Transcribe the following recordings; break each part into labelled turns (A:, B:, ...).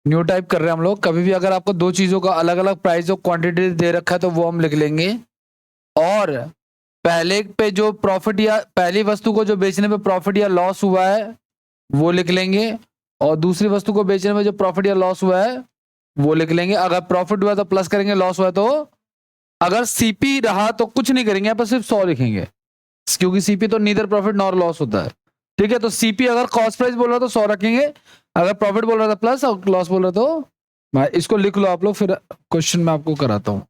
A: New type कर रहे हैं हम लोग। कभी भी अगर आपको दो चीजों का अलग अलग प्राइस और क्वांटिटी दे रखा है तो वो हम लिख लेंगे। और पहले पे जो प्रॉफिट या पहली वस्तु को जो बेचने पे प्रॉफिट या लॉस हुआ है वो लिख लेंगे, और दूसरी वस्तु को बेचने में जो प्रॉफिट या लॉस हुआ है वो लिख लेंगे। अगर प्रॉफिट हुआ तो प्लस करेंगे, लॉस हुआ तो, अगर सीपी रहा तो कुछ नहीं करेंगे, यहाँ पर सिर्फ 100 लिखेंगे, क्योंकि सीपी तो नीदर प्रॉफिट नॉर लॉस होता है। ठीक है, तो सीपी अगर कॉस्ट प्राइस बोल रहा तो 100 रखेंगे, अगर प्रॉफिट बोल रहा था प्लस और लॉस बोल रहा तो इसको लिख लो आप लोग, फिर क्वेश्चन मैं आपको कराता हूं।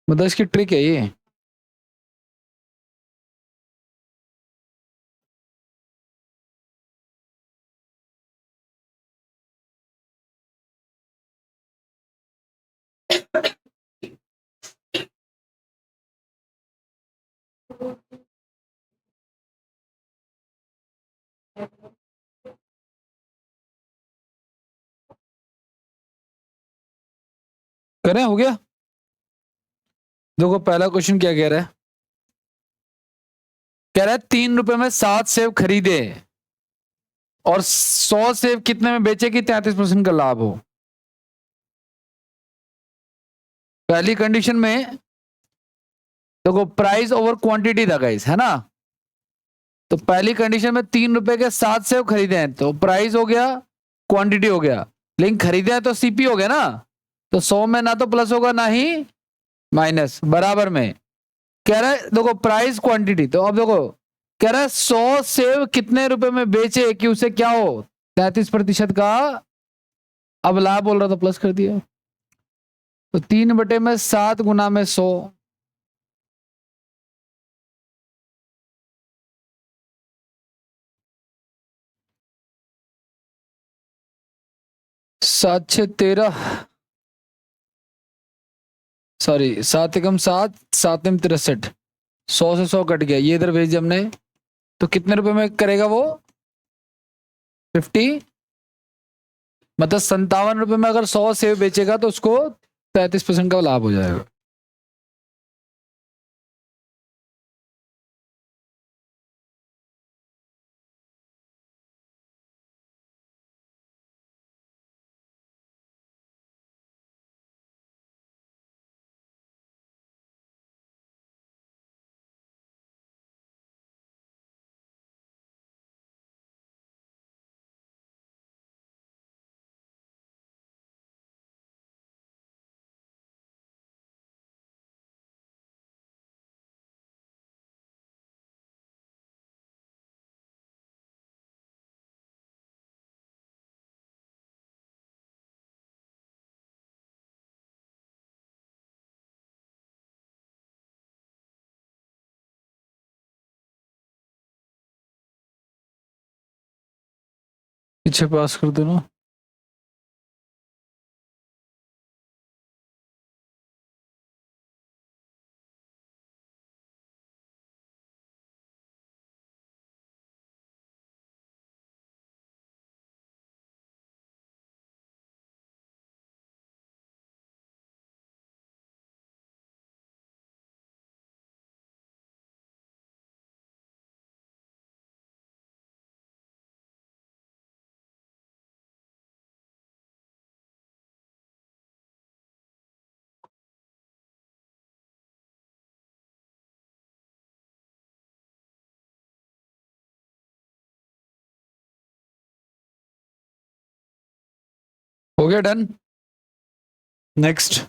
A: मतलब इसकी ट्रिक है ये। करें, हो गया। देखो पहला क्वेश्चन क्या कह रहा है, कह रहा है 3 रुपए में 7 सेब खरीदे और 100 सेब कितने में बेचे कि 33% का लाभ हो। पहली कंडीशन में देखो प्राइस ओवर क्वांटिटी था गाइस, है ना। तो पहली कंडीशन में 3 रुपए के 7 सेब खरीदे हैं तो प्राइस हो गया, क्वांटिटी हो गया, लेकिन खरीदे हैं तो सीपी हो गया ना। तो 100 में ना तो प्लस होगा ना ही माइनस, बराबर में। कह रहा है देखो प्राइस क्वांटिटी, तो अब देखो कह रहा है 100 सेब कितने रुपए में बेचे कि उसे क्या हो, 33% का। अब लाभ बोल रहा था प्लस कर दिया, तो 3/7 गुना में 100, 7×6 = 13, सॉरी 7×1 = 7, 7×3 = 63, 100 से 100 कट गया, ये इधर भेज दिया हमने। तो कितने रुपए में करेगा वो, 50, मतलब 57 रुपए में अगर 100 सेब बेचेगा तो उसको 33% का लाभ हो जाएगा। पीछे पास कर दो ना। हो गया डन। नेक्स्ट।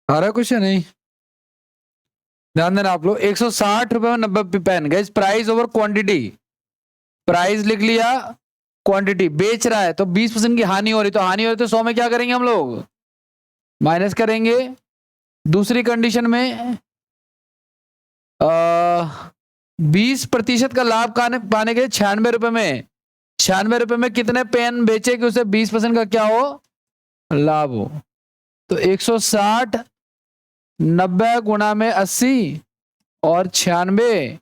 A: आ रहा है कुछ या नहीं? ध्यान देना आप लोग, 160 रुपए में 90 पेन। गैस प्राइस ओवर क्वांटिटी, प्राइस लिख लिया, क्वांटिटी बेच रहा है तो 20% की हानि हो रही, तो हानि हो रही तो 100 में क्या करेंगे हम लोग, माइनस करेंगे। दूसरी कंडीशन में 20% का लाभ पाने के लिए 96 रुपए में, 96 रुपए में कितने पेन बेचे कि उसे 20% का क्या हो, लाभ हो। तो 160 90 गुणा में 80 और 96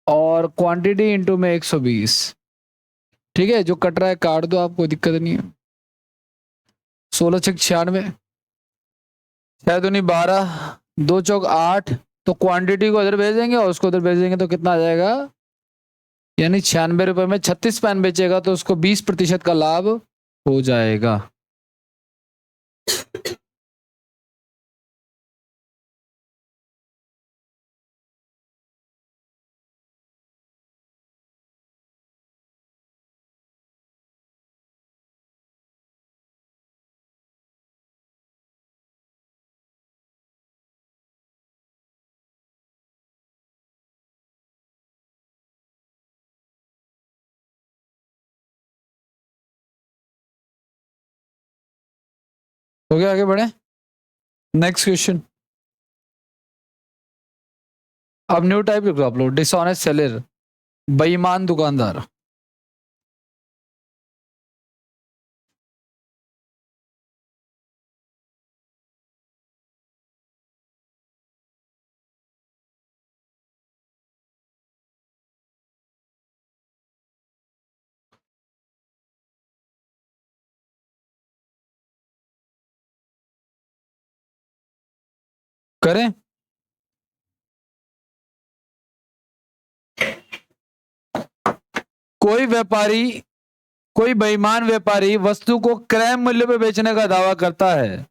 A: और क्वांटिटी इंटू में 120। ठीक है, जो कट रहा है काट दो, आपको दिक्कत नहीं है। 16 छक 96, 6 दूनी 12, 2 चौक 8, तो क्वांटिटी को इधर भेज देंगे और उसको उधर भेज देंगे तो कितना आ जाएगा, यानी 96 रुपए में 36 पेन बेचेगा तो उसको 20% का लाभ हो जाएगा। हो गया, आगे बढ़े। Next question. अब न्यू टाइप लिख दो आप लोग, डिसऑनेस्ट सेलर, बेईमान दुकानदार। करें, कोई व्यापारी, कोई बेईमान व्यापारी वस्तु को क्रय मूल्य पे बेचने का दावा करता है,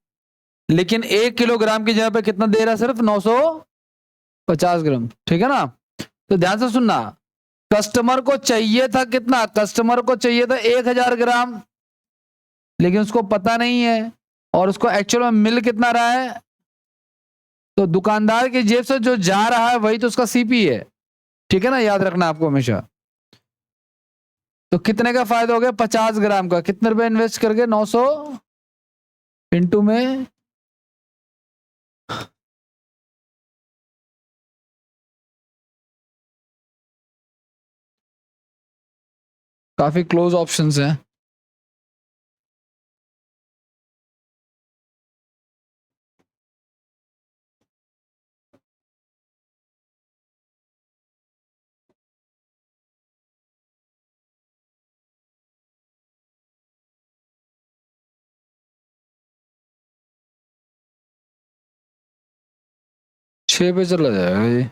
A: लेकिन 1 किलोग्राम की जगह पे कितना दे रहा है, सिर्फ 950 ग्राम। ठीक है ना, तो ध्यान से सुनना, कस्टमर को चाहिए था कितना, कस्टमर को चाहिए था 1000 ग्राम, लेकिन उसको पता नहीं है और उसको एक्चुअल में मिल कितना रहा है, तो दुकानदार की जेब से जो जा रहा है वही तो उसका सीपी है। ठीक है ना, याद रखना आपको हमेशा। तो कितने का फायदा हो गया, 50 ग्राम का, कितने रुपए इन्वेस्ट करके, 900 इंटू में, काफी क्लोज ऑप्शंस हैं। छह पे चला जाएगा ये।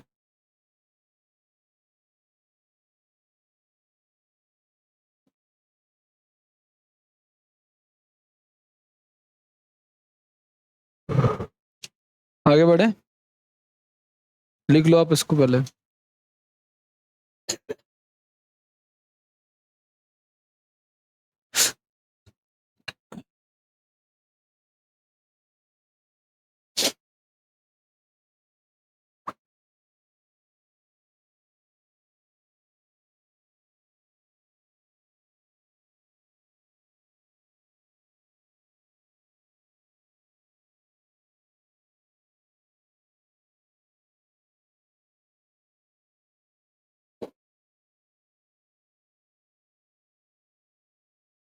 A: आगे बढ़े, लिख लो आप इसको पहले।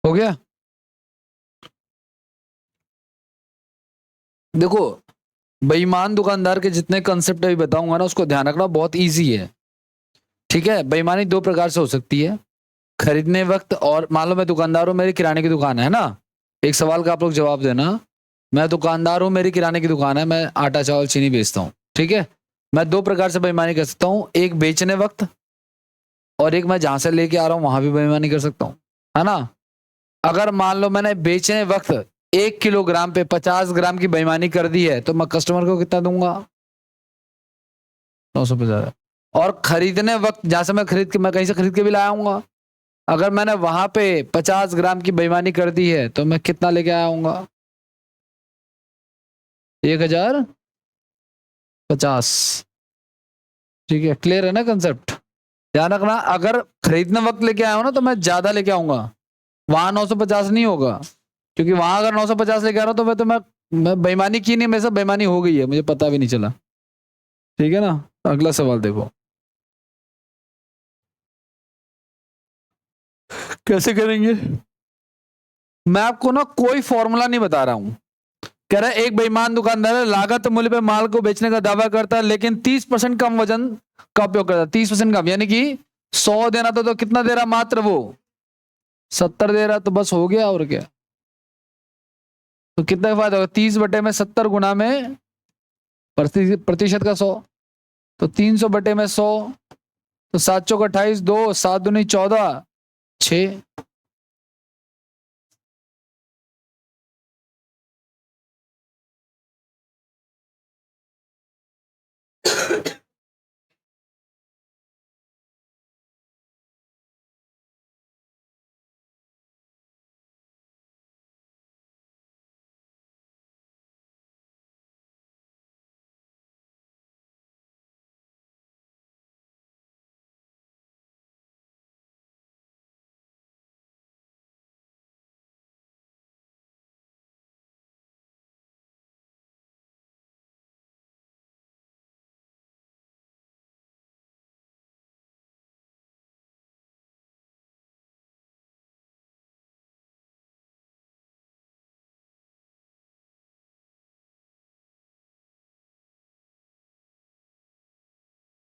A: हो गया, देखो बेईमान दुकानदार के जितने कंसेप्ट अभी बताऊंगा ना, उसको ध्यान रखना, बहुत इजी है। ठीक है, बेईमानी दो प्रकार से हो सकती है, खरीदने वक्त, और मान लो मैं दुकानदार हूं, मेरी किराने की दुकान है ना, एक सवाल का आप लोग जवाब देना, मैं दुकानदार हूं, मेरी किराने की दुकान है, मैं आटा चावल चीनी बेचता हूँ। ठीक है, मैं दो प्रकार से बेईमानी कर सकता हूँ, एक बेचने वक्त और एक मैं जहां से लेके आ रहा हूं वहां भी बेईमानी कर सकता हूँ, है ना। अगर मान लो मैंने बेचने वक्त 1 किलोग्राम पे 50 ग्राम की बेईमानी कर दी है, तो मैं कस्टमर को कितना दूंगा, 950। और खरीदने वक्त जहां से मैं कहीं से खरीद के भी लाया हूँ, अगर मैंने वहां पे 50 ग्राम की बेईमानी कर दी है तो मैं कितना लेके आया हूँ, 1000 50। ठीक है, क्लियर है ना कंसेप्ट? ध्यान रखना, अगर खरीदने वक्त लेके आया हो ना तो मैं ज्यादा लेके आऊंगा, वहां 950 नहीं होगा, क्योंकि वहां अगर 950 लेके आ रहा हूं तो मैं बेईमानी की नहीं, मेरे से बेईमानी हो गई है, मुझे पता भी नहीं चला। ठीक है ना? अगला सवाल देखो, कैसे करेंगे। मैं आपको ना कोई फॉर्मूला नहीं बता रहा हूं। कह रहा है एक बेईमान दुकानदार है, लागत मूल्य पे माल को बेचने का दावा करता है, लेकिन 30% कम वजन का उपयोग करता है। 30% कम यानी कि 100 देना था तो कितना दे रहा मात्र वो 70 दे रहा, तो बस हो गया और क्या। तो कितना फायदा होगा, 30/70 गुना में प्रतिशत का 100, तो 300/100, तो 7 चौक 28, 2 7 दूनी 14, 6।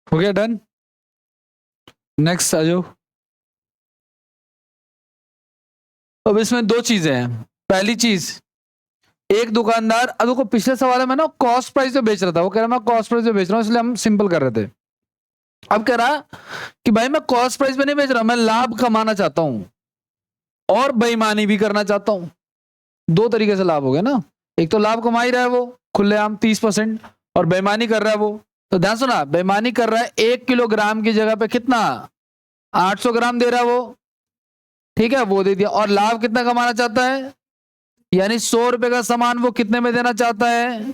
A: हो गया डन। नेक्स्ट आ जाओ। अब इसमें दो चीजें हैं। पहली चीज, एक दुकानदार, अब देखो पिछले सवाल में ना कॉस्ट प्राइस पे बेच रहा था, वो कह रहा मैं कॉस्ट प्राइस पे बेच रहा हूँ, इसलिए हम सिंपल कर रहे थे। अब कह रहा कि भाई मैं कॉस्ट प्राइस पे नहीं बेच रहा, मैं लाभ कमाना चाहता हूं और बेईमानी भी करना चाहता हूं। दो तरीके से लाभ हो गया ना, एक तो लाभ कमा ही रहा है वो खुलेआम 30%, और बेईमानी कर रहा है वो। तो ध्यान सुना, बेईमानी कर रहा है 1 किलोग्राम की जगह पे कितना 800 ग्राम दे रहा है वो, ठीक है वो दे दिया। और लाभ कितना कमाना चाहता है, यानी 100 रुपए का सामान वो कितने में देना चाहता है।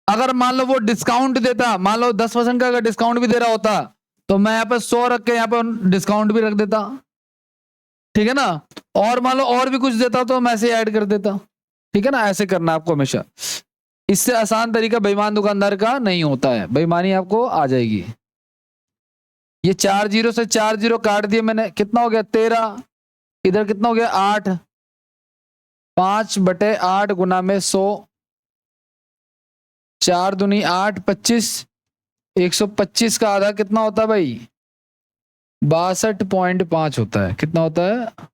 A: अगर मान लो वो डिस्काउंट देता, मान लो 10% का अगर डिस्काउंट भी दे रहा होता, तो मैं यहाँ पे 100 रख के यहाँ पे डिस्काउंट भी रख देता, ठीक है ना। और मान लो और भी कुछ देता तो मैं ऐसे ऐड कर देता, ठीक है ना। ऐसे करना आपको हमेशा, इससे आसान तरीका बेईमान दुकानदार का नहीं होता है, बेईमानी आपको आ जाएगी। ये 4 जीरो से 4 जीरो काट दिए मैंने, कितना हो गया 13, इधर कितना हो गया 8, 5/8 गुना में 100, 4 दूनी 8, 25, 125 का आधा कितना होता है भाई 62.5 होता है। कितना होता है,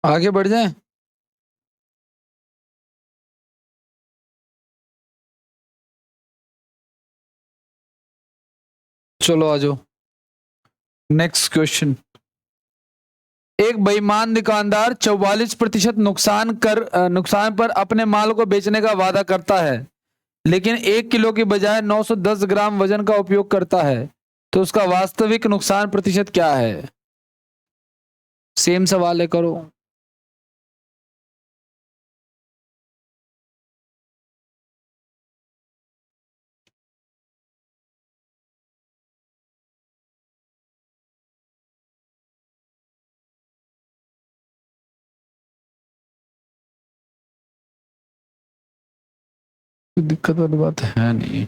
A: आगे बढ़ जाए। चलो आ जाओ, नेक्स्ट क्वेश्चन। एक बेईमान दुकानदार 44% नुकसान पर अपने माल को बेचने का वादा करता है, लेकिन 1 किलो की बजाय 910 ग्राम वजन का उपयोग करता है, तो उसका वास्तविक नुकसान प्रतिशत क्या है। सेम सवाल है, करो। कोई दिक्कत वाली बात है नहीं।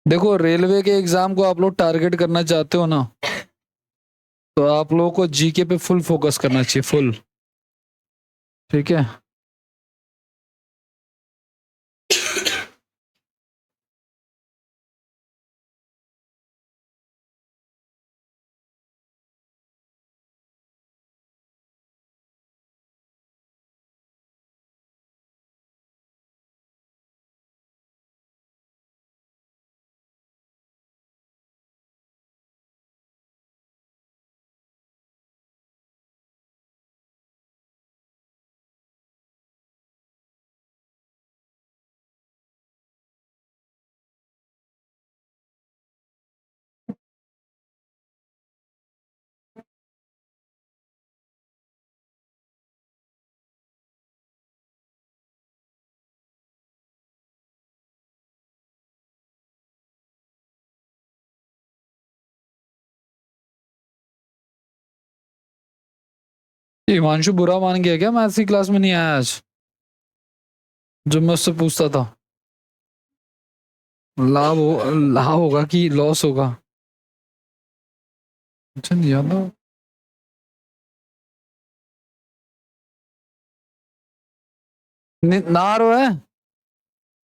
A: देखो रेलवे के एग्जाम को आप लोग टारगेट करना चाहते हो ना, तो आप लोगों को जीके पे फुल फोकस करना चाहिए, फुल। ठीक है। हिमांशु बुरा मान गया क्या, मैथ्स की क्लास में नहीं आया आज, जो मैं उससे पूछता था? लाभ होगा कि लॉस होगा? अच्छा नहीं जानता। ना रो है।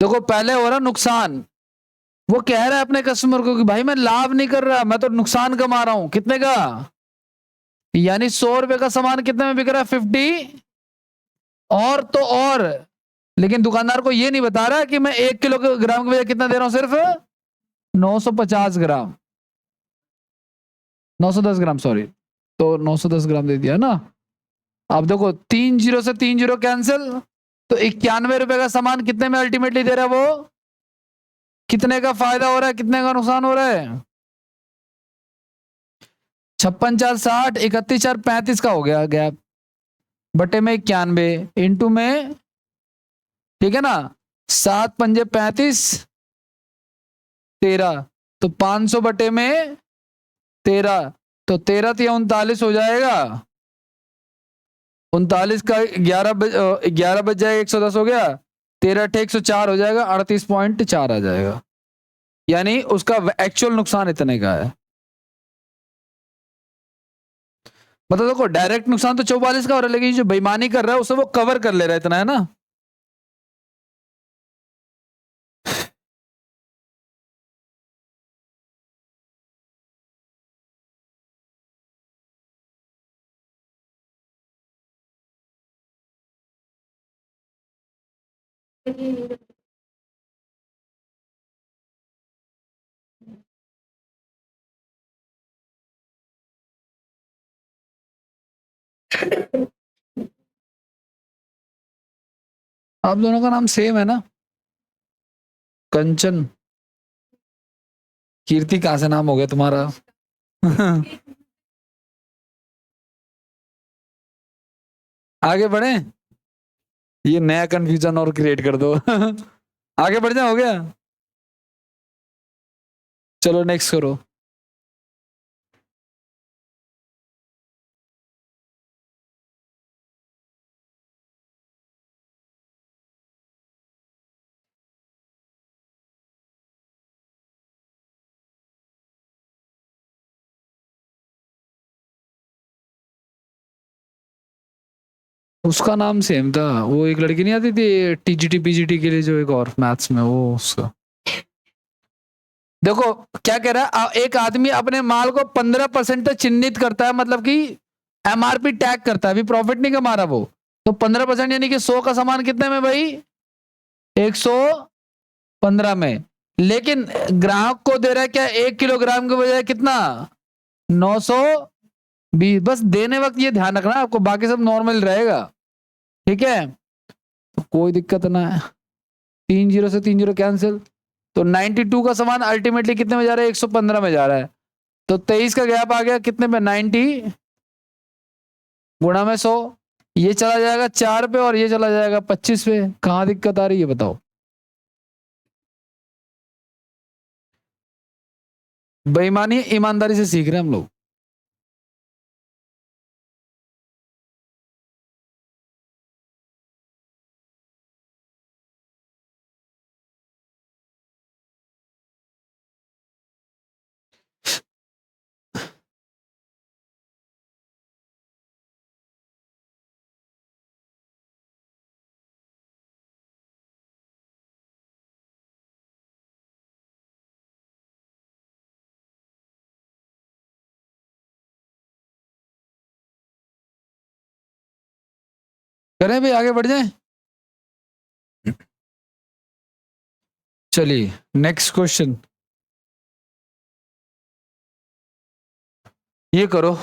A: देखो पहले हो रहा नुकसान, वो कह रहा है अपने कस्टमर को कि भाई मैं लाभ नहीं कर रहा, मैं तो नुकसान कमा रहा हूं। कितने का? यानी 100 रुपए का सामान कितने में बिक रहा है? 50। और तो और, लेकिन दुकानदार को ये नहीं बता रहा कि मैं 1 किलो ग्राम की वजह कितना दे रहा हूं, सिर्फ 950 ग्राम, 910 ग्राम, सॉरी। तो 910 ग्राम दे दिया ना। अब देखो 3 जीरो से 3 जीरो कैंसिल, तो 91 रुपए का सामान कितने में अल्टीमेटली दे रहा है वो? कितने का फायदा हो रहा है, कितने का नुकसान हो रहा है? 56 4 60, 31 4 35 का हो गया गैप, बटे में 91, इंटू में, ठीक है ना, 7 पंजे 35, 13, तो 500 बटे में 13, तो 13 तो 39 हो जाएगा। 39 का 11 बच जाएगा, 110 हो गया, 13 अठे 104 हो जाएगा, 38.4 आ जाएगा। यानी उसका एक्चुअल नुकसान इतने का है। मतलब देखो डायरेक्ट नुकसान तो 44 का हो रहा है, लेकिन जो बेईमानी कर रहा है उसे वो कवर कर ले रहा है, इतना है ना। आप दोनों का नाम सेम है ना, कंचन। कीर्ति कहां से नाम हो गया तुम्हारा? आगे बढ़े, ये नया कंफ्यूजन और क्रिएट कर दो। आगे बढ़ जाओ, हो गया। चलो नेक्स्ट करो। उसका नाम सेम था, वो एक लड़की नहीं आती थी टीजीटी पीजीटी के लिए, जो एक और मैथ्स में, वो उसका। देखो क्या कह रहा है, एक आदमी अपने माल को 15% तक चिन्हित करता है, मतलब कि एमआरपी टैग करता है, अभी प्रॉफिट नहीं कमा रहा वो, तो 15% यानी कि 100 का सामान कितने में भाई, 115 में। लेकिन ग्राहक को दे रहा है क्या 1 किलोग्राम के बजाय कितना, 920। बस देने वक्त ये ध्यान रखना आपको, बाकी सब नॉर्मल रहेगा, ठीक है, तो कोई दिक्कत ना है। 30 से 30 कैंसिल, तो 92 का सामान अल्टीमेटली कितने में जा रहा है, 115 में जा रहा है, तो 23 का गैप आ गया कितने पे, 90 गुणा में 100, ये चला जाएगा 4 पे और ये चला जाएगा 25 पे। कहां दिक्कत आ रही है बताओ। बेईमानी ईमानदारी से सीख रहे हैं हम लोग। करें भाई, आगे बढ़ जाए। चलिए नेक्स्ट क्वेश्चन, ये करो।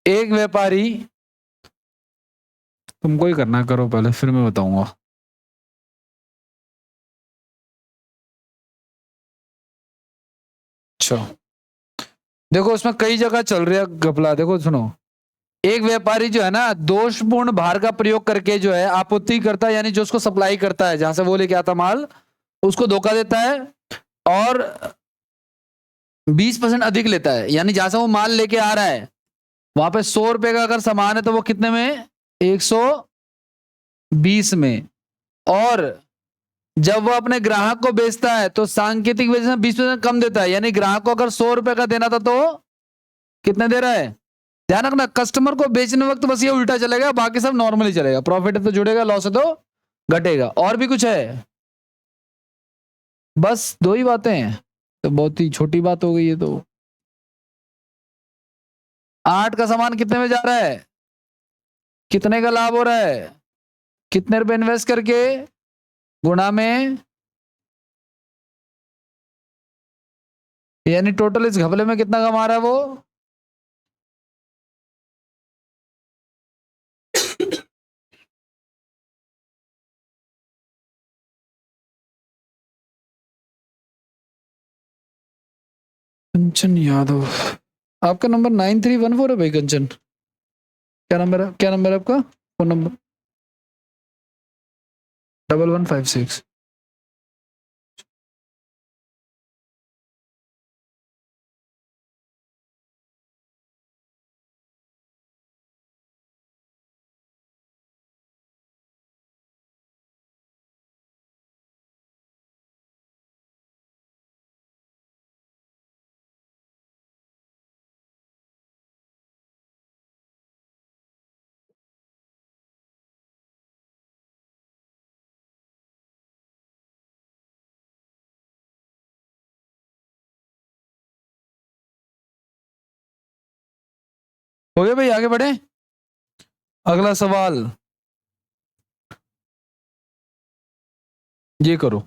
A: एक व्यापारी, तुमको ही करना, करो पहले फिर मैं बताऊंगा। अच्छा देखो, उसमें कई जगह चल रहा है घपला, देखो सुनो। एक व्यापारी जो है ना, दोषपूर्ण भार का प्रयोग करके जो है आपूर्ति करता है, यानी जो उसको सप्लाई करता है, जहां से वो लेके आता माल, उसको धोखा देता है और 20% अधिक लेता है। यानी जहां से वो माल लेके आ रहा है, वहां पे 100 रुपए का अगर सामान है तो वो कितने में, 120 में। और जब वो अपने ग्राहक को बेचता है तो सांकेतिक वजह से 20% कम देता है, यानी ग्राहक को अगर 100 रुपए का देना था तो कितने दे रहा है। ध्यान रखना, कस्टमर को बेचने वक्त बस ये उल्टा चलेगा, बाकी सब नॉर्मली चलेगा। प्रॉफिट है तो जुड़ेगा, लॉस है तो घटेगा। और भी कुछ है, बस दो ही बातें हैं, तो बहुत ही छोटी बात हो गई है। तो 8 का सामान कितने में जा रहा है, कितने का लाभ हो रहा है, कितने रुपए इन्वेस्ट करके, गुणा में, यानी टोटल इस घपले में कितना कमा रहा है वो। कंचन यादव, आपका नंबर 9314 है भाई कंचन। क्या नंबर है, क्या नंबर है आपका, फोन नंबर। 1156। हो गया भाई, आगे बढ़े। अगला सवाल, ये करो।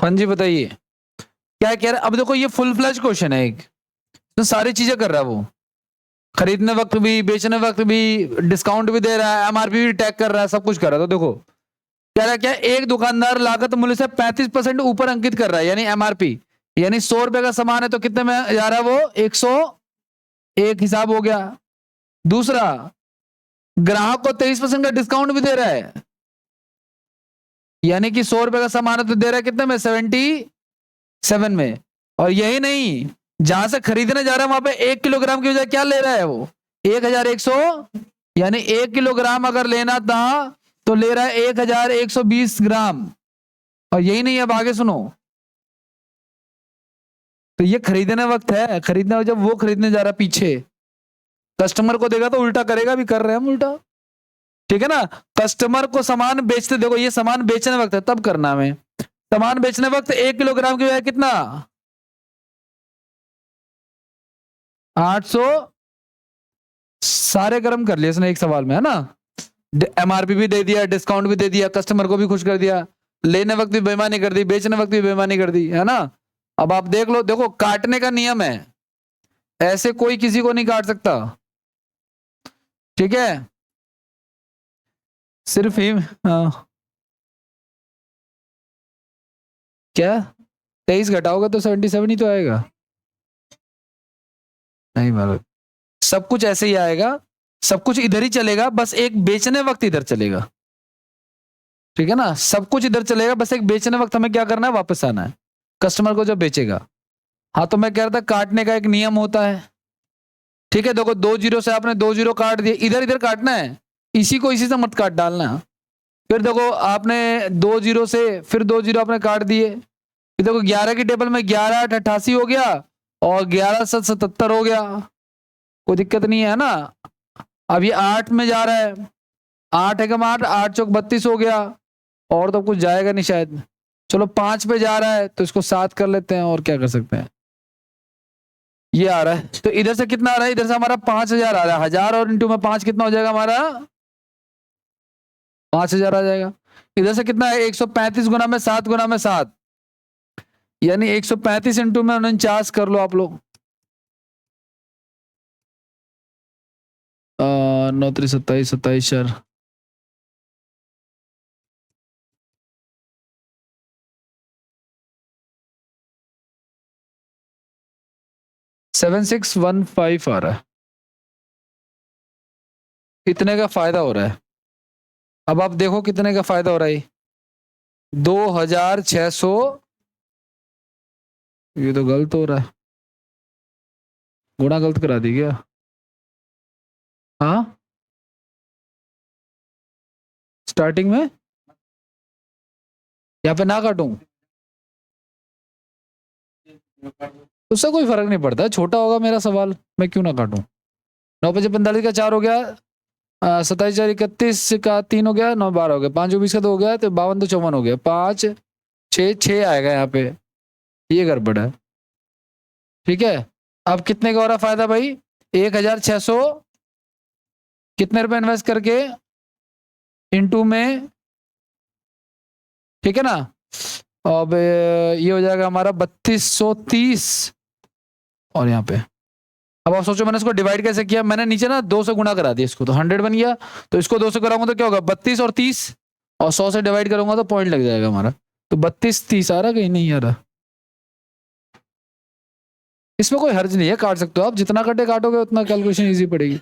A: हाँ जी बताइए क्या कह रहा है। अब देखो ये फुल फ्लैश क्वेश्चन है एक, तो सारी चीजें कर रहा है वो, खरीदने वक्त भी, बेचने वक्त भी, डिस्काउंट भी दे रहा है, एमआरपी भी टैग कर रहा है, सब कुछ कर रहा है। तो देखो कह रहा है क्या, एक दुकानदार लागत मूल्य से 35% ऊपर अंकित कर रहा है, यानी एमआरपी, यानी 100 रुपए का सामान है तो कितने में जा रहा है वो, 101 हिसाब हो गया। दूसरा, ग्राहक को 23% का डिस्काउंट भी दे रहा है, यानी कि 100 रुपए का सामान है तो दे रहा है कितने में, 77 में। और यही नहीं, जहां से खरीदने जा रहा है वहां पे 1 किलोग्राम की बजाय क्या ले रहा है वो, 1100, यानी 1 किलोग्राम अगर लेना था तो ले रहा है 1120 ग्राम। और यही नहीं, अब आगे सुनो, तो ये खरीदने वक्त है, खरीदने वक्त जब वो खरीदने जा रहा है पीछे, कस्टमर को देगा तो उल्टा करेगा, भी कर रहे हैं हम उल्टा, ठीक है ना। कस्टमर को सामान बेचते, देखो ये सामान बेचने वक्त है तब करना हमें, सामान बेचने वक्त 1 किलोग्राम की बजाय कितना, 800, सारे गर्म कर लिए इसने एक सवाल में, है ना। एमआरपी भी दे दिया, डिस्काउंट भी दे दिया, कस्टमर को भी खुश कर दिया, लेने वक्त भी बेईमानी कर दी, बेचने वक्त भी बेईमानी कर दी, है ना। अब आप देख लो, देखो काटने का नियम है, ऐसे कोई किसी को नहीं काट सकता, ठीक है। सिर्फ ही क्या, 23 घटाओगे तो 77 ही तो आएगा, नहीं मालूम। सब कुछ ऐसे ही आएगा, सब कुछ इधर ही चलेगा, बस एक बेचने वक्त इधर चलेगा, ठीक है ना। सब कुछ इधर चलेगा, बस एक बेचने वक्त हमें क्या करना है, वापस आना है कस्टमर को जब बेचेगा। हाँ तो मैं कह रहा था काटने का एक नियम होता है, ठीक है। देखो 2 जीरो से आपने 2 जीरो काट दिए, इधर इधर काटना है, इसी को इसी से मत काट डालना। फिर देखो आपने 2 जीरो से फिर 2 जीरो आपने काट दिए, फिर देखो 11 की टेबल में 11 8 88 हो गया, और 11 7 77 हो गया, कोई दिक्कत नहीं है ना। अब ये 8 में जा रहा है, 8 एकम 8, 8 चौक 32 हो गया, और तो कुछ जाएगा नहीं शायद। चलो 5 पे जा रहा है तो इसको 7 कर लेते हैं, और क्या कर सकते हैं। ये आ रहा है तो इधर से कितना आ रहा है, इधर से हमारा 5,000 आ रहा है, 1000 और इंटू में 5 कितना हो जाएगा हमारा, 5,000 आ जाएगा। इधर से कितना है, 135 गुना में 7 गुना में 7, यानी 135 इंटू में 49 कर लो आप लोग, 9 3 27 27 4, 7615 आ रहा है, इतने का फायदा हो रहा है। अब आप देखो कितने का फायदा हो रहा है, 2,600, ये तो गलत हो रहा है, गुणा गलत करा दी क्या, हाँ स्टार्टिंग में, यहाँ पे ना काटूं, उससे कोई फर्क नहीं पड़ता, छोटा होगा मेरा सवाल, मैं क्यों ना काटूं। 9 5 45 का 4 हो गया, 27 4 31 का 3 हो गया, 9 12 हो गया, 5 20 का 2 हो गया, तो 52 तो 54 हो गया, 5 6 6 आएगा यहाँ पे, ये गड़बड़ है, ठीक है। अब कितने का हो रहा फायदा भाई, 1,600 कितने रुपए इन्वेस्ट करके, इंटू में, ठीक है ना। अब ये हो जाएगा हमारा 3230, और यहाँ पे, अब आप सोचो मैंने इसको डिवाइड कैसे किया, मैंने नीचे ना 2 से गुणा करा दिया इसको, तो 100 बन गया, तो इसको 2 से कराऊंगा तो क्या होगा, 32 और 30, और 100 से डिवाइड करूंगा तो पॉइंट लग जाएगा हमारा, तो 32 30 आ रहा, कहीं नहीं आ रहा। इसमें कोई हर्ज नहीं है, काट सकते हो आप, जितना कटे काटोगे उतना कैलकुलेशन ईजी पड़ेगी।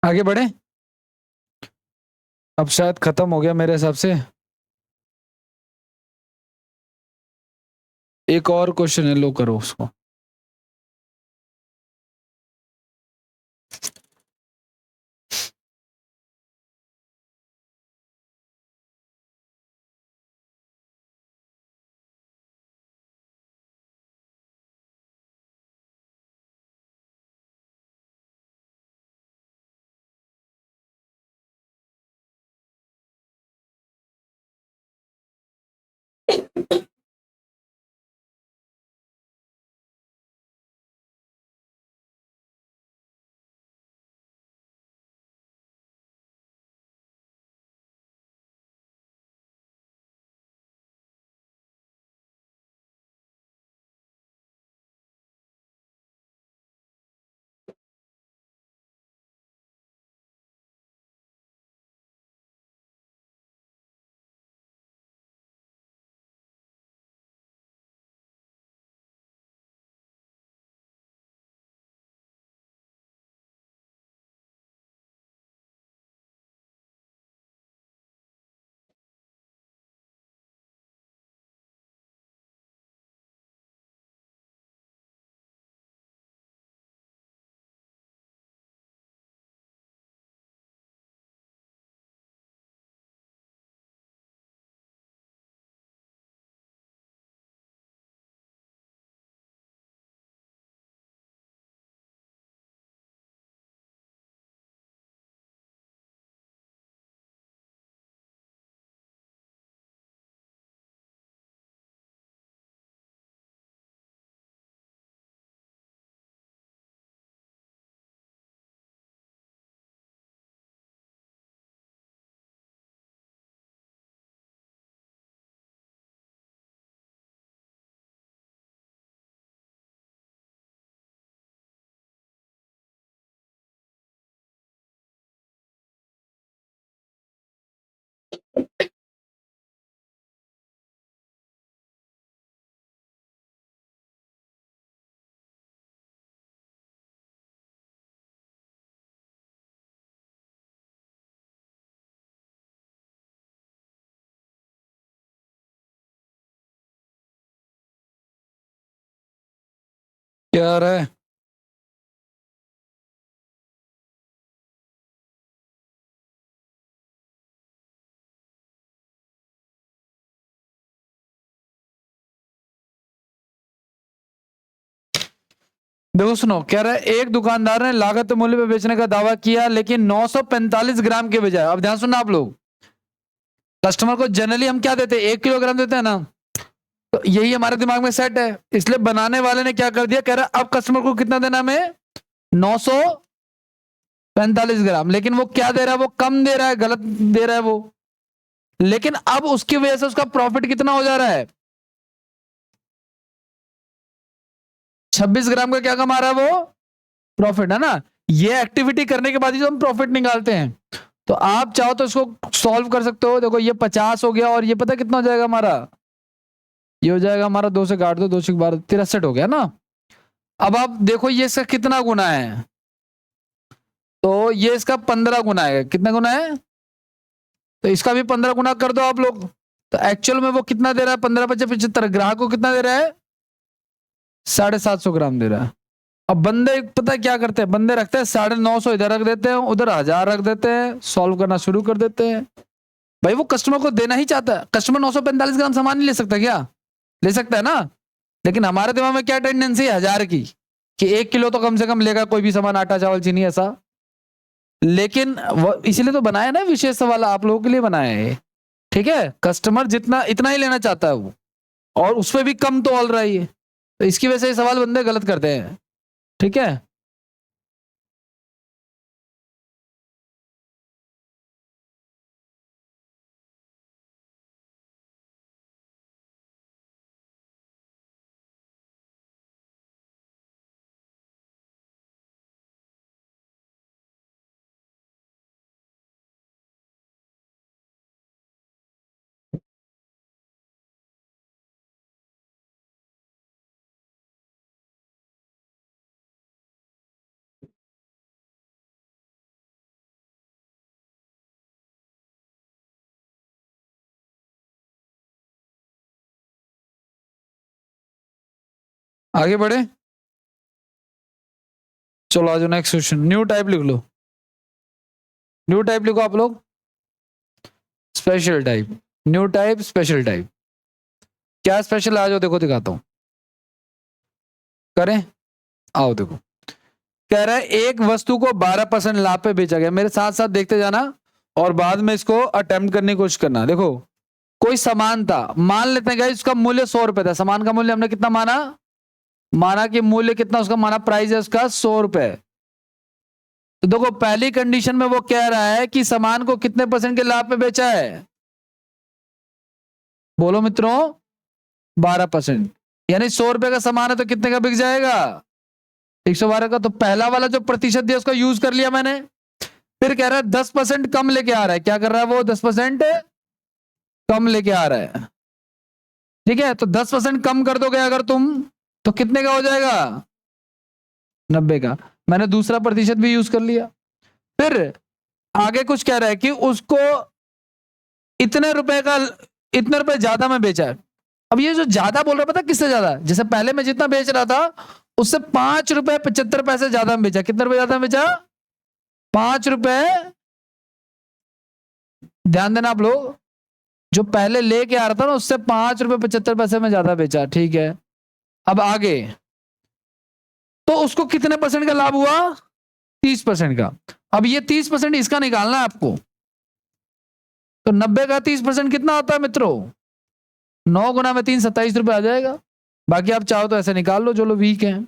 A: आगे बढ़े। अब शायद खत्म हो गया मेरे हिसाब से। एक और क्वेश्चन है, लो करो उसको। क्या आ रहा है? देखो सुनो, कह रहा है एक दुकानदार ने लागत मूल्य पे बेचने का दावा किया लेकिन 945 ग्राम के बजाय, अब ध्यान सुनना आप लोग, कस्टमर को जनरली हम क्या देते हैं, 1 किलोग्राम देते हैं ना। तो यही हमारे दिमाग में सेट है, इसलिए बनाने वाले ने क्या कर दिया, कह रहा है अब कस्टमर को कितना देना हमें, 945 ग्राम। लेकिन वो क्या दे रहा है, वो कम दे रहा है, गलत दे रहा है वो। लेकिन अब उसकी वजह से उसका प्रॉफिट कितना हो जा रहा है, 26 ग्राम का क्या कमा रहा है वो, प्रॉफिट, है ना। ये एक्टिविटी करने के बाद ही तो हम प्रॉफिट निकालते हैं। तो आप चाहो तो इसको सॉल्व कर सकते हो। देखो ये 50 हो गया और ये पता कितना हो जाएगा हमारा, ये हो जाएगा हमारा, 2 से काट दो, 2 से 12, 63 हो गया ना। अब आप देखो ये इसका कितना गुना है, तो ये इसका 15 गुना है। कितना गुना है, तो इसका भी 15 गुना कर दो आप लोग। तो एक्चुअल में वो कितना दे रहा है, 15×5 = 75, ग्राहक को कितना दे रहा है, 750 ग्राम दे रहा है। अब बंदे पता है क्या करते हैं, बंदे रखते हैं 950 इधर रख देते हैं, उधर 1000 रख देते हैं, सॉल्व करना शुरू कर देते हैं। भाई वो कस्टमर को देना ही चाहता है, कस्टमर 945 ग्राम सामान नहीं ले सकता क्या, ले सकता है ना। लेकिन हमारे दिमाग में क्या टेंडेंसी है, 1000 की, कि 1 किलो तो कम से कम लेगा कोई भी सामान, आटा चावल चीनी ऐसा। लेकिन वो इसीलिए तो बनाया ना विशेष सवाल, आप लोगों के लिए बनाया है। ठीक है, कस्टमर जितना इतना ही लेना चाहता है वो, और उसमें भी कम तो ऑल रही है। तो इसकी वजह से ये सवाल बंदे गलत करते हैं। ठीक है। आगे बढ़े, चलो आज नेक्स्ट क्वेश्चन। न्यू टाइप लिख लो, न्यू टाइप लिखो आप लोग, special type, new type special type. क्या स्पेशल आ जाओ, देखो दिखाता हूं, करें, आओ देखो। कह रहा है एक वस्तु को 12% लाभ पे बेचा गया, मेरे साथ साथ देखते जाना और बाद में इसको अटेम्प्ट करने की कोशिश करना। देखो कोई सामान था, मान लेते हैं इसका मूल्य 100 रुपए था, सामान का मूल्य हमने कितना माना, माना कि मूल्य कितना उसका माना, प्राइस है उसका 100 रुपए। तो देखो पहली कंडीशन में वो कह रहा है कि सामान को कितने परसेंट के लाभ पे बेचा है, बोलो मित्रों 12%। यानी 100 रुपए का सामान है तो कितने का बिक जाएगा, 112 का। तो पहला वाला जो प्रतिशत दिया उसका यूज कर लिया मैंने। फिर कह रहा है 10% कम लेके आ रहा है, क्या कर रहा है वो, 10% कम लेके आ रहा है। ठीक है, तो 10% कम कर दोगे अगर तुम, तो कितने का हो जाएगा, 90 का। मैंने दूसरा प्रतिशत भी यूज कर लिया। फिर आगे कुछ कह रहा है कि उसको इतने रुपए का, इतने रुपए ज्यादा में बेचा है। अब ये जो ज्यादा बोल रहा है पता किससे ज्यादा, जैसे पहले मैं जितना बेच रहा था उससे 5 रुपए 75 पैसे ज्यादा में बेचा। कितने रुपए ज्यादा में बेचा, 5 रुपए। ध्यान देना आप लोग, जो पहले लेके आ रहा था ना उससे 5 रुपए 75 पैसे में ज्यादा बेचा। ठीक है, अब आगे, तो उसको कितने परसेंट का लाभ हुआ, 30% का। अब ये 30% इसका निकालना है आपको। तो 90 का 30% कितना आता है मित्रों, 9 गुना में 3, 27 रुपए आ जाएगा। बाकी आप चाहो तो ऐसे निकाल लो जो लोग वीक हैं।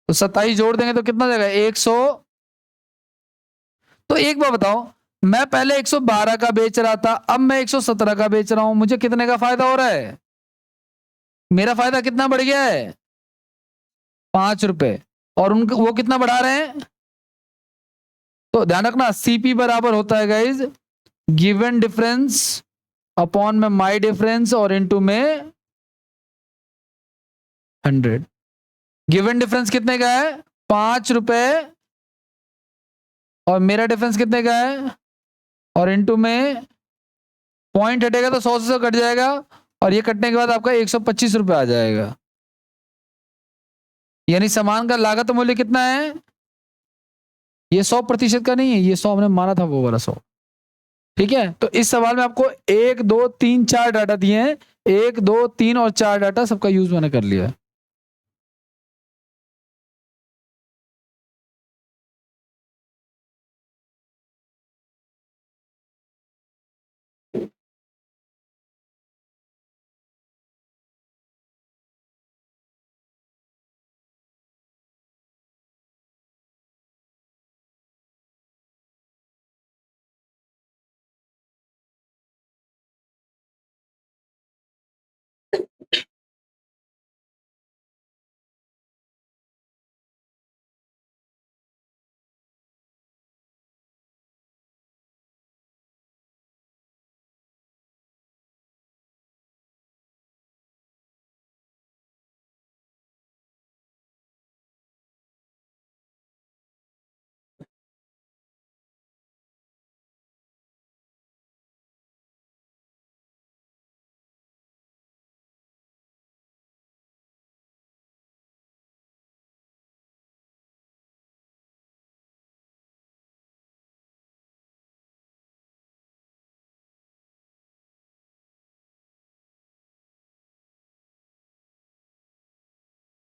A: तो 27 जोड़ देंगे तो कितना जाएगा, 100। तो एक बार बताओ, मैं पहले 112 का बेच रहा था, अब मैं 117 का बेच रहा हूं, मुझे कितने का फायदा हो रहा है, मेरा फायदा कितना बढ़ गया है, 5 रुपए। और उनको वो कितना बढ़ा रहे हैं। तो ध्यान रखना सीपी बराबर होता है गाइज गिवन डिफरेंस अपॉन में माई डिफरेंस और इनटू में 100। गिवन डिफरेंस कितने का है, 5 रुपए, और मेरा डिफरेंस कितने का है, और इनटू में पॉइंट हटेगा तो 100 से कट जाएगा, और ये कटने के बाद आपका 125 रुपए आ जाएगा। यानी सामान का लागत मूल्य कितना है, ये 100% का नहीं है, ये 100 हमने माना था वो वाला 100। ठीक है, तो इस सवाल में आपको 1 2 3 4 डाटा दिए हैं, 1 2 3 और 4 डाटा सबका यूज मैंने कर लिया है।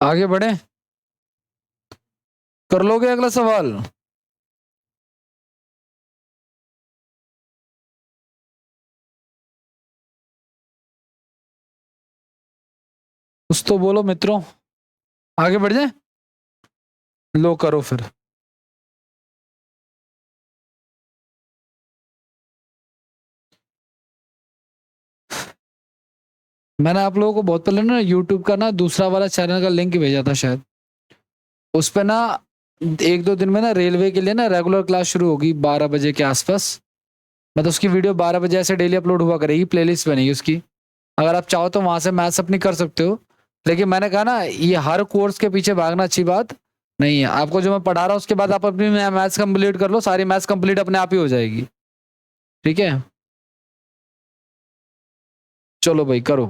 A: आगे बढ़े, कर लोगे अगला सवाल। कुछ तो बोलो मित्रों, आगे बढ़ जाए, लो करो फिर। मैंने आप लोगों को बहुत पहले ना यूट्यूब का ना दूसरा वाला चैनल का लिंक भेजा था शायद, उस पर ना 1 2 दिन में ना रेलवे के लिए ना रेगुलर क्लास शुरू होगी 12 बजे के आसपास। मतलब उसकी वीडियो 12 बजे ऐसे डेली अपलोड हुआ करेगी, प्लेलिस्ट बनेगी उसकी। अगर आप चाहो तो वहां से मैथ्स अपनी कर सकते हो। लेकिन मैंने कहा ना ये हर कोर्स के पीछे भागना अच्छी बात नहीं है। आपको जो मैं पढ़ा रहा हूँ उसके बाद आप अपनी मैथ्स कंप्लीट कर लो, सारी मैथ्स कंप्लीट अपने आप ही हो जाएगी। ठीक है, चलो भाई करो।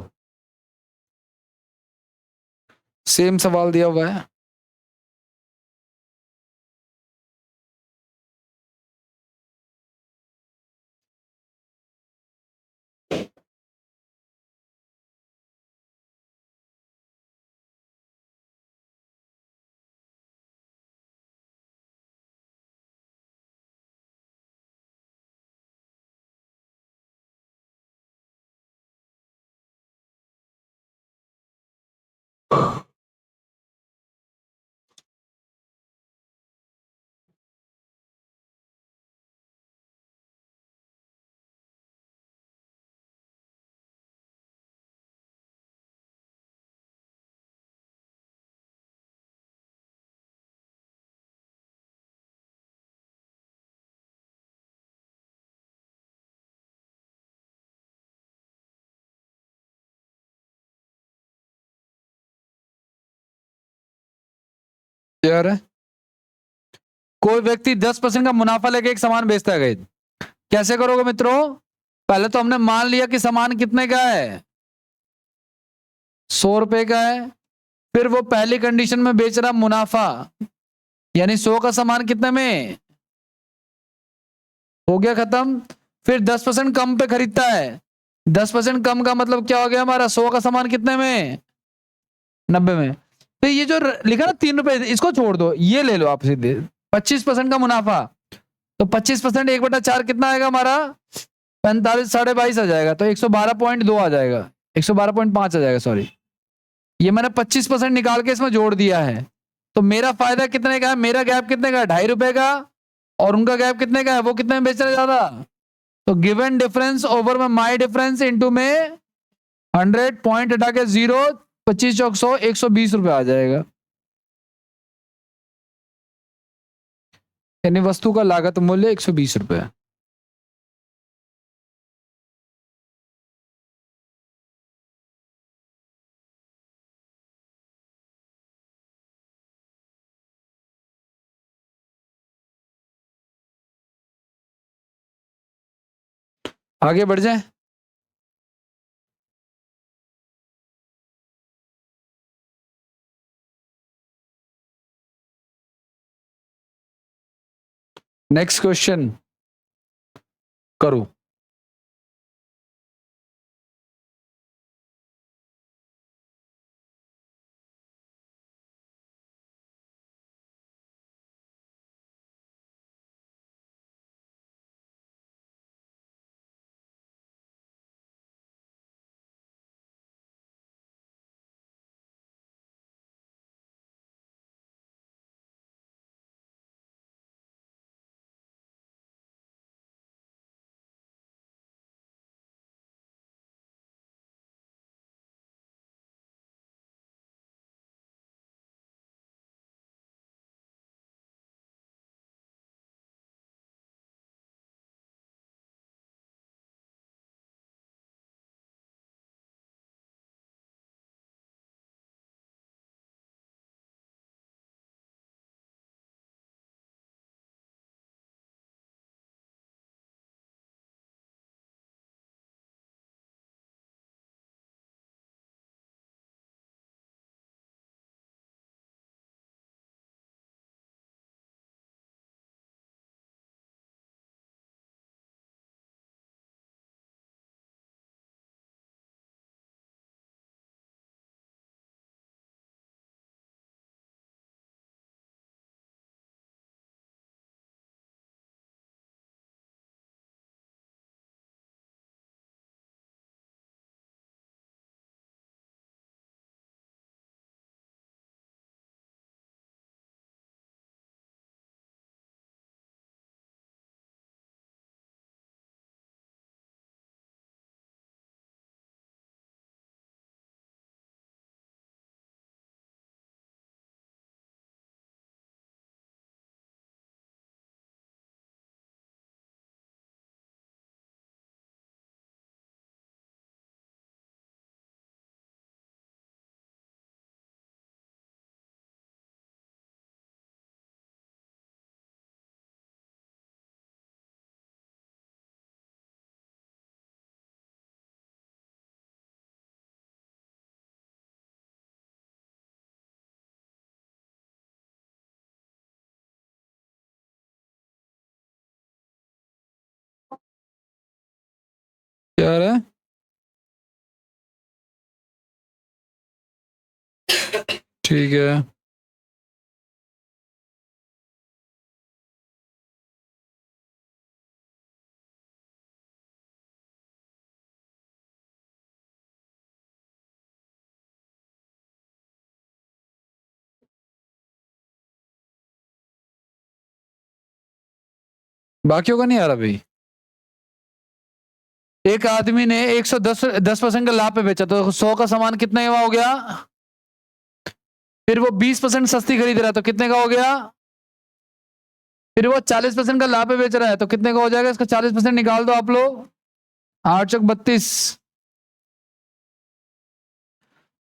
A: सेम सवाल दिया हुआ है। क्लियर है? कोई व्यक्ति 10% का मुनाफा लेके एक सामान बेचता है, कैसे करोगे मित्रों? पहले तो हमने मान लिया कि सामान कितने का है, 100 रुपए का है। फिर वो पहली कंडीशन में बेच रहा मुनाफा, यानी 100 का सामान कितने में हो गया, खत्म। फिर 10% कम पे खरीदता है, 10% कम का मतलब क्या हो गया हमारा, 100 का सामान कितने में, 90 में। तो ये जो लिखा ना 3 रुपए, इसको छोड़ दो, ये ले लो आप सीधे, 25% का मुनाफा। तो 25% 1/4 कितना आएगा हमारा, 45, 22.5 आ जाएगा। तो 112.2 आ जाएगा, 112.5 आ जाएगा, सॉरी। ये मैंने 25% निकाल के इसमें जोड़ दिया है। तो मेरा फायदा कितने का है, मेरा गैप कितने का है, 2.5 रुपए का। और उनका गैप कितने का है, वो कितने में बेच रहे ज्यादा। तो गिवन डिफरेंस ओवर में माई डिफरेंस इंटू में 100, पॉइंट हटा के 0, 25 चौक 100, 120 रुपए आ जाएगा। यानी वस्तु का लागत मूल्य 120 रुपए। आगे बढ़ जाए। नेक्स्ट क्वेश्चन करो। ठीक है, बाकियों का नहीं आ रहा भाई। एक आदमी ने 110% का लाभ पे बेचा तो 100 का सामान कितने का हो गया? फिर वो 20% सस्ती खरीद रहा है तो कितने का हो गया? फिर वो 40% का लाभ पे बेच रहा है तो कितने का हो जाएगा? इसका 40% निकाल दो आप लोग। 8 चौक 32।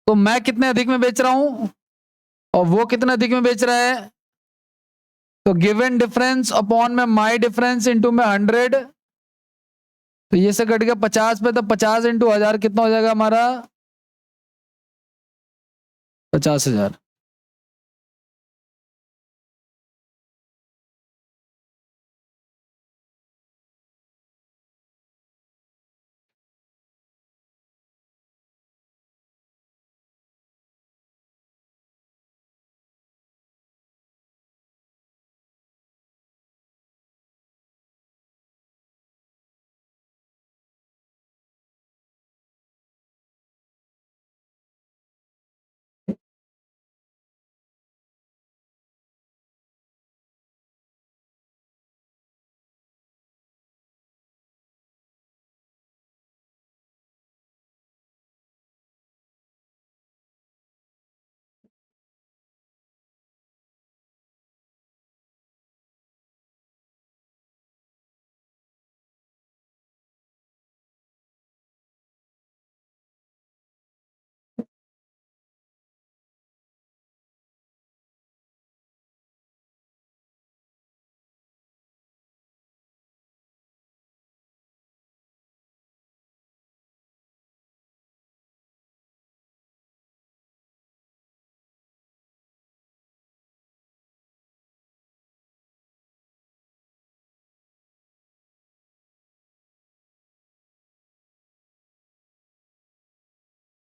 A: तो मैं कितने अधिक में बेच रहा हूं और वो कितने अधिक में बेच रहा है? तो गिवन डिफरेंस अपॉन में माई डिफरेंस इंटू में 100। तो ये से कट गया 50 पे, तो 50 इंटू 1000 कितना हो जाएगा हमारा? 50,000।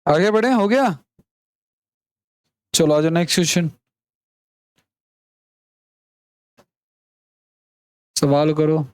A: आगे बढ़े, हो गया? चलो आ जाओ नेक्स्ट क्वेश्चन। सवाल करो।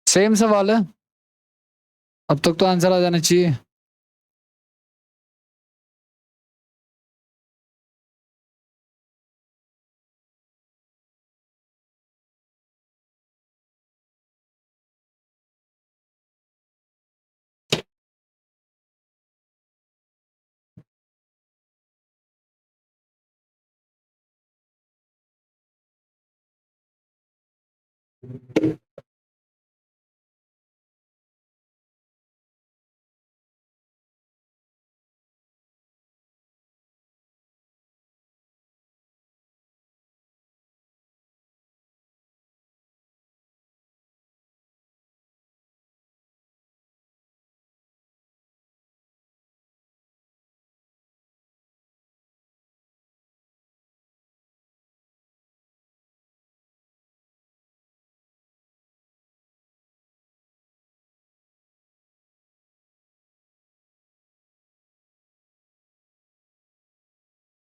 A: सेम सवाल है, अब तक तो आंसर आ जाना चाहिए।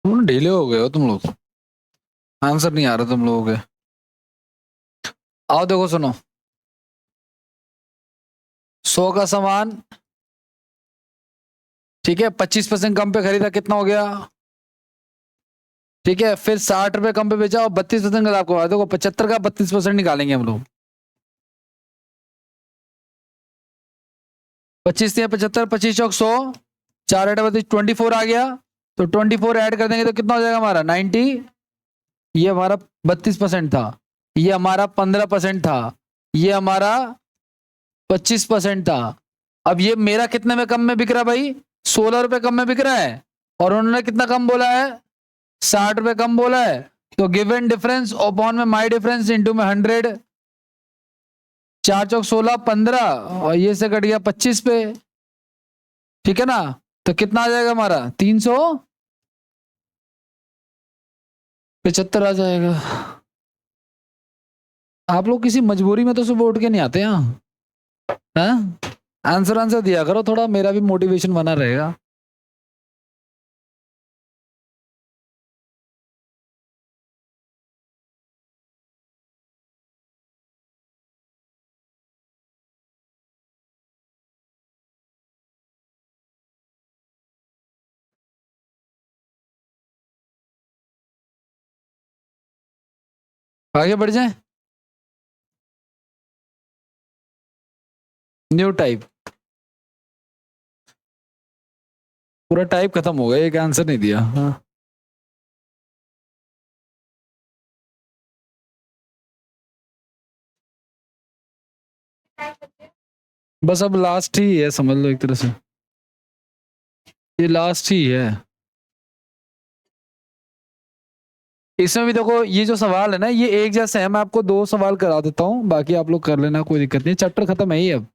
A: तुम ढीले हो गए हो तुम लोग, आंसर नहीं आ रहा तुम लोगों के। आओ देखो सुनो, 100 का सामान, ठीक है, 25% कम पे खरीदा, कितना हो गया? ठीक है, फिर 60 रुपए कम पे बेचा और 32% का लाभ कमाया। देखो 75 का 32% निकालेंगे हम लोग। 25 या 75, 25 चौक 100, 4 8 24 आ गया। तो 24 ऐड कर देंगे तो कितना हो जाएगा हमारा 90। ये हमारा 32% था, ये हमारा 15% था, ये हमारा 25% था। अब ये मेरा कितने में कम में बिक रहा है भाई? 16 रुपए कम में बिक रहा है, और उन्होंने कितना कम बोला है? 60 रुपए कम बोला है। तो गिवन डिफरेंस अपॉन में माई डिफरेंस इंटू में 100, 4 चौक 16, 15, और ये से कट गया 25 पे। ठीक है ना? तो कितना आ जाएगा हमारा? 375 आ जाएगा। आप लोग किसी मजबूरी में तो सुबह उठ के नहीं आते हैं? आंसर आंसर दिया करो, थोड़ा मेरा भी मोटिवेशन बना रहेगा। आगे बढ़ जाए। न्यू टाइप, पूरा टाइप खत्म हो गया, एक आंसर नहीं दिया। हाँ, बस अब लास्ट ही है, समझ लो एक तरह से ये लास्ट ही है। इसमें भी देखो, ये जो सवाल है ना, ये एक जैसे है। मैं आपको 2 सवाल करा देता हूँ, बाकी आप लोग कर लेना, कोई दिक्कत नहीं। चैप्टर खत्म है ही अब।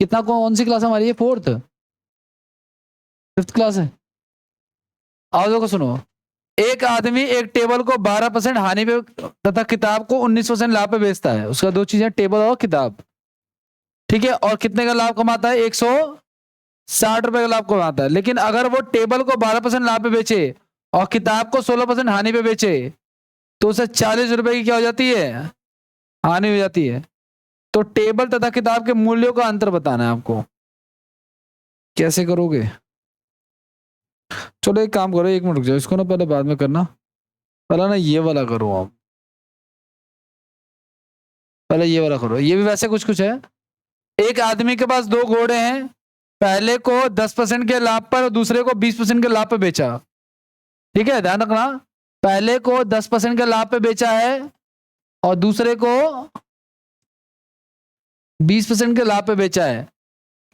A: कितना, कौन सी क्लास है हमारी? ये 4th 5th क्लास है। आओ देखो सुनो, एक आदमी एक टेबल को 12% हानि पे तथा किताब को 19% लाभ पे बेचता है। उसका 2 चीजें, टेबल और किताब। ठीक है, और कितने का लाभ कमाता है? 160 रुपए का लाभ कमाता है। लेकिन अगर वो टेबल को 12% लाभ पे बेचे और किताब को 16% हानि पे बेचे, तो उसे 40 रुपए की क्या हो जाती है? हानि हो जाती है। तो टेबल तथा किताब के मूल्यों का अंतर बताना है आपको। कैसे करोगे? चलो एक काम करो, 1 मिनट रुक जाओ, इसको ना पहले बाद में करना। पहले ना ये वाला करो आप, पहले ये वाला करो। ये भी वैसे कुछ कुछ है। एक आदमी के पास 2 घोड़े हैं, पहले को 10% के लाभ पर और दूसरे को 20% के लाभ पर बेचा। ठीक है, ध्यान रखना, पहले को 10% के लाभ पे बेचा है और दूसरे को 20% के लाभ पे बेचा है।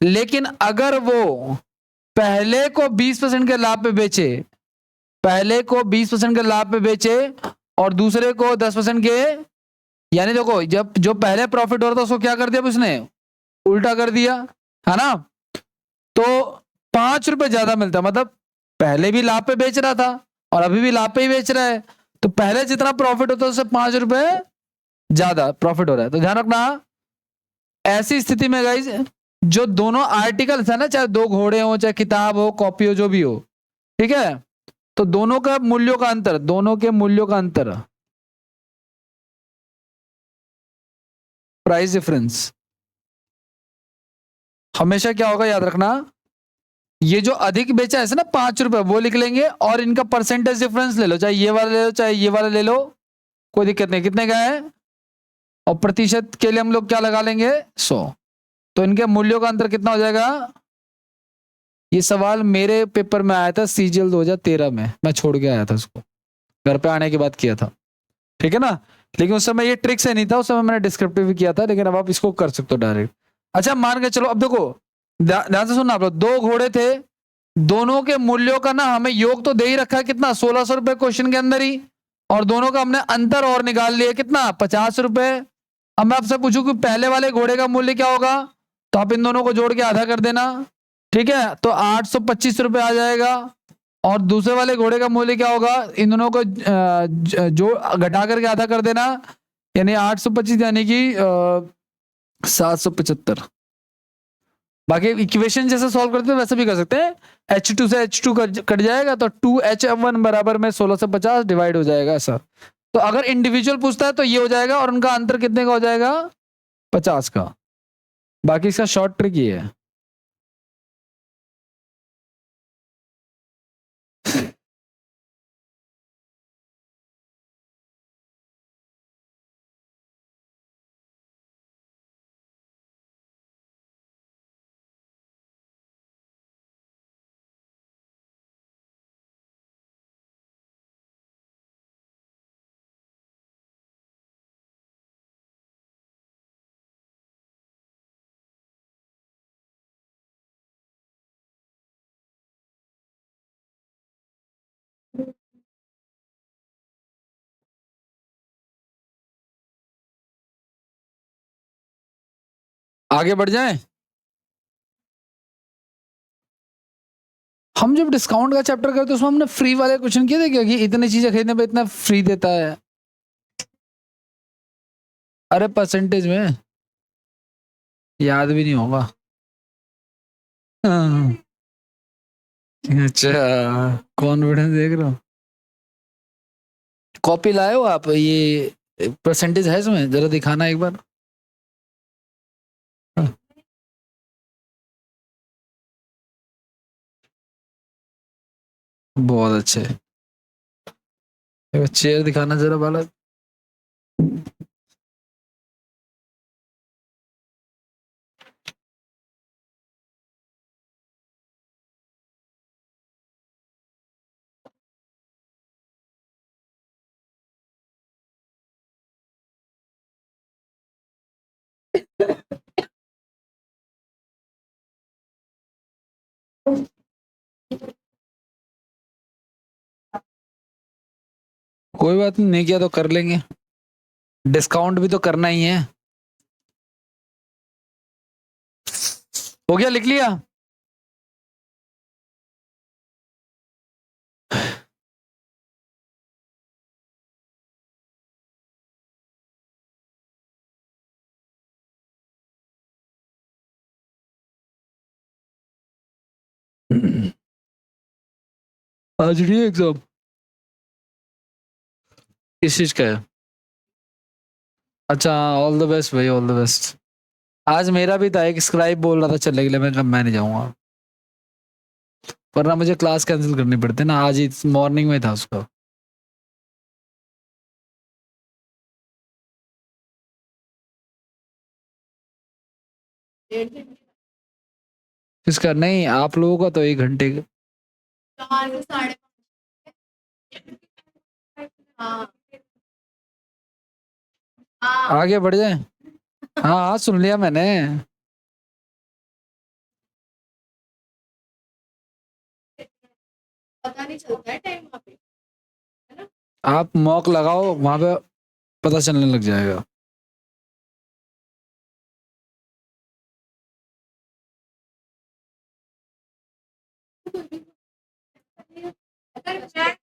A: लेकिन अगर वो पहले को 20% के लाभ पे बेचे, पहले को 20% के लाभ पे बेचे और दूसरे को 10% के, यानी देखो, जब जो पहले प्रॉफिट हो रहा था उसको क्या कर दिया उसने? उल्टा कर दिया, है ना? तो 5 रुपए ज्यादा मिलता, मतलब पहले भी लाभ पे बेच रहा था और अभी भी लाभ पे ही बेच रहा है। तो पहले जितना प्रॉफिट होता है उससे 5 रुपए ज्यादा प्रॉफिट हो रहा है। तो ध्यान रखना, ऐसी स्थिति में गाइज, जो दोनों आर्टिकल्स है ना, चाहे 2 घोड़े हो, चाहे किताब हो, कॉपी हो, जो भी हो, ठीक है, तो दोनों का मूल्यों का अंतर, दोनों के मूल्यों का अंतर, प्राइस डिफरेंस, हमेशा क्या होगा याद रखना, ये जो अधिक बेचा है ना 5 रुपए, वो लिख लेंगे और इनका परसेंटेज डिफरेंस ले लो, चाहे ये वाला ले लो चाहे ये वाला ले लो, कोई दिक्कत नहीं। कितने का है? और प्रतिशत के लिए हम लोग क्या लगा लेंगे? 100। तो इनके मूल्यों का अंतर कितना हो जाएगा? ये सवाल मेरे पेपर में आया था सीजीएल 2013 में, मैं छोड़ के आया था उसको, घर पे आने के बाद किया था। ठीक है ना? लेकिन उस समय ये ट्रिक से नहीं था, उस समय मैंने डिस्क्रिप्टिव भी किया था, लेकिन अब आप इसको कर सकते हो डायरेक्ट। अच्छा मान के चलो, अब देखो ध्यान से सुनना आप लोग, 2 घोड़े थे, दोनों के मूल्यों का ना हमें योग तो दे ही रखा है, कितना? 1600 रुपए क्वेश्चन के अंदर ही, और दोनों का हमने अंतर और निकाल लिया, कितना? 50 रुपए। अब मैं आपसे पूछूं कि पहले वाले घोड़े का मूल्य क्या होगा, तो आप इन दोनों को जोड़ के आधा कर देना। ठीक है, तो 825 रुपए आ जाएगा। और दूसरे वाले घोड़े का मूल्य क्या होगा? इन दोनों को जो घटा करके आधा कर देना, यानी 825 यानी कि 775। बाकी इक्वेशन जैसे सॉल्व करते हैं वैसे भी कर सकते हैं। H2 से H2 कट जाएगा, तो 2H1 बराबर में 16 से 50 डिवाइड हो जाएगा ऐसा। तो अगर इंडिविजुअल पूछता है तो ये हो जाएगा, और उनका अंतर कितने का हो जाएगा? 50 का। बाकी इसका शॉर्ट ट्रिक ये है। आगे बढ़ जाएं। हम जब डिस्काउंट का चैप्टर करते उसमें हमने फ्री वाले क्वेश्चन किए थे क्या कि इतनी चीजें खरीदने पे इतना फ्री देता है? अरे परसेंटेज में याद भी नहीं होगा। हाँ। अच्छा, कॉन्फिडेंस देख रहे हो? कॉपी लाए हो आप? ये परसेंटेज है इसमें, जरा दिखाना एक बार। बहुत अच्छे। चेयर दिखाना जरा बालक। कोई बात नहीं किया तो कर लेंगे, डिस्काउंट भी तो करना ही है। हो गया, लिख लिया? आज नहीं एग्जाम? किस चीज का है? अच्छा, ऑल द बेस्ट भाई, ऑल द बेस्ट। आज मेरा भी था, एक स्क्राइब बोल रहा था चलने के लिए, मैं कहा मैं नहीं जाऊंगा, वरना मुझे क्लास कैंसिल करनी पड़ती ना। आज ही मॉर्निंग में था उसका। किसका? नहीं, आप लोगों का तो 1 घंटे का। आगे बढ़ जाए। हाँ हाँ, सुन लिया मैंने।
B: पता नहीं चलता है टाइम वहाँ पे, है ना?
A: आप मॉक लगाओ वहां पे, पता चलने लग जाएगा।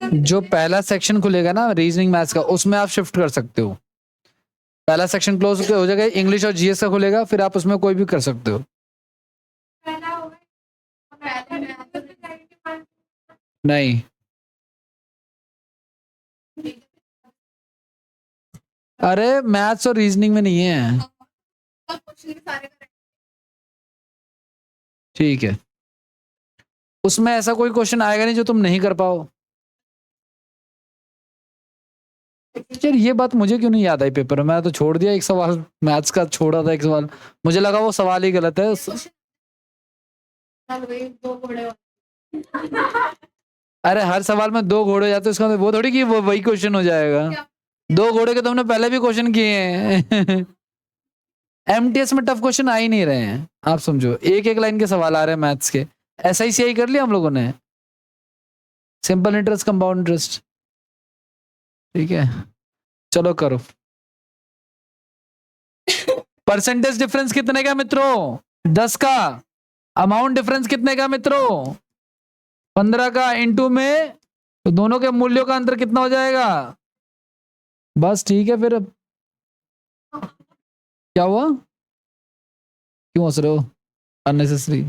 A: जो पहला सेक्शन खुलेगा ना रीजनिंग मैथ्स का, उसमें आप शिफ्ट कर सकते हो। पहला सेक्शन क्लोज हो जाएगा, इंग्लिश और जीएस का खुलेगा, फिर आप उसमें कोई भी कर सकते हो। नहीं, अरे मैथ्स और रीजनिंग में नहीं है। ठीक है, उसमें ऐसा कोई क्वेश्चन आएगा नहीं जो तुम नहीं कर पाओ। यार ये बात मुझे क्यों नहीं याद आई पेपर में? मैं तो छोड़ दिया, एक सवाल मैथ्स का छोड़ा था, एक सवाल मुझे लगा वो सवाल ही गलत है। अरे हर सवाल में 2 घोड़े जाते, उसका मतलब वो थोड़ी कि वो वही क्वेश्चन हो जाएगा। 2 घोड़े के तुमने पहले भी क्वेश्चन किए हैं। एमटीएस में टफ क्वेश्चन आ ही नहीं रहे हैं, आप समझो, एक एक लाइन के सवाल आ रहे हैं मैथ्स के। एसआईसीआई कर लिया हम लोगों ने, सिंपल इंटरेस्ट, कंपाउंड इंटरेस्ट। ठीक है, चलो करो। परसेंटेज डिफरेंस कितने का मित्रों? 10 का। अमाउंट डिफरेंस कितने का मित्रों? 15 का। इनटू में तो दोनों के मूल्यों का अंतर कितना हो जाएगा? बस ठीक है फिर। क्या हुआ? क्यों हंस रहे हो? अननेसेसरी।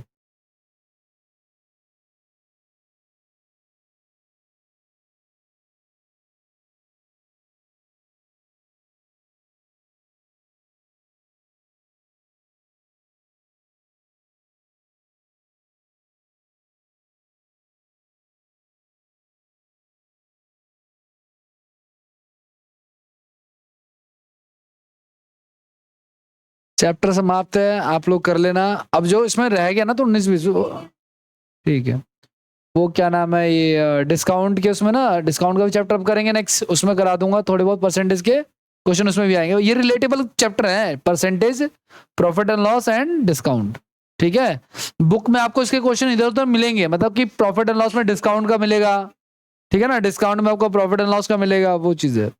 A: चैप्टर समाप्त है, आप लोग कर लेना। अब जो इसमें रह गया ना तो 19-20, ठीक है। वो क्या नाम है, ये डिस्काउंट के उसमें ना, डिस्काउंट का भी चैप्टर अब करेंगे नेक्स्ट, उसमें करा दूंगा थोड़े बहुत परसेंटेज के क्वेश्चन, उसमें भी आएंगे। ये रिलेटेबल चैप्टर है, percentage, profit and loss and discount. ठीक है, बुक में आपको इसके क्वेश्चन इधर उधर मिलेंगे, मतलब कि प्रॉफिट एंड लॉस में डिस्काउंट का मिलेगा, ठीक है ना, डिस्काउंट में आपको प्रॉफिट एंड लॉस का मिलेगा, वो चीज है।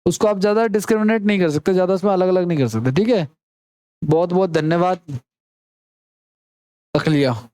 A: उसको आप ज्यादा डिस्क्रिमिनेट नहीं कर सकते, ज्यादा उसमें अलग अलग नहीं कर सकते, ठीक है। बहुत बहुत धन्यवाद। रख लिया।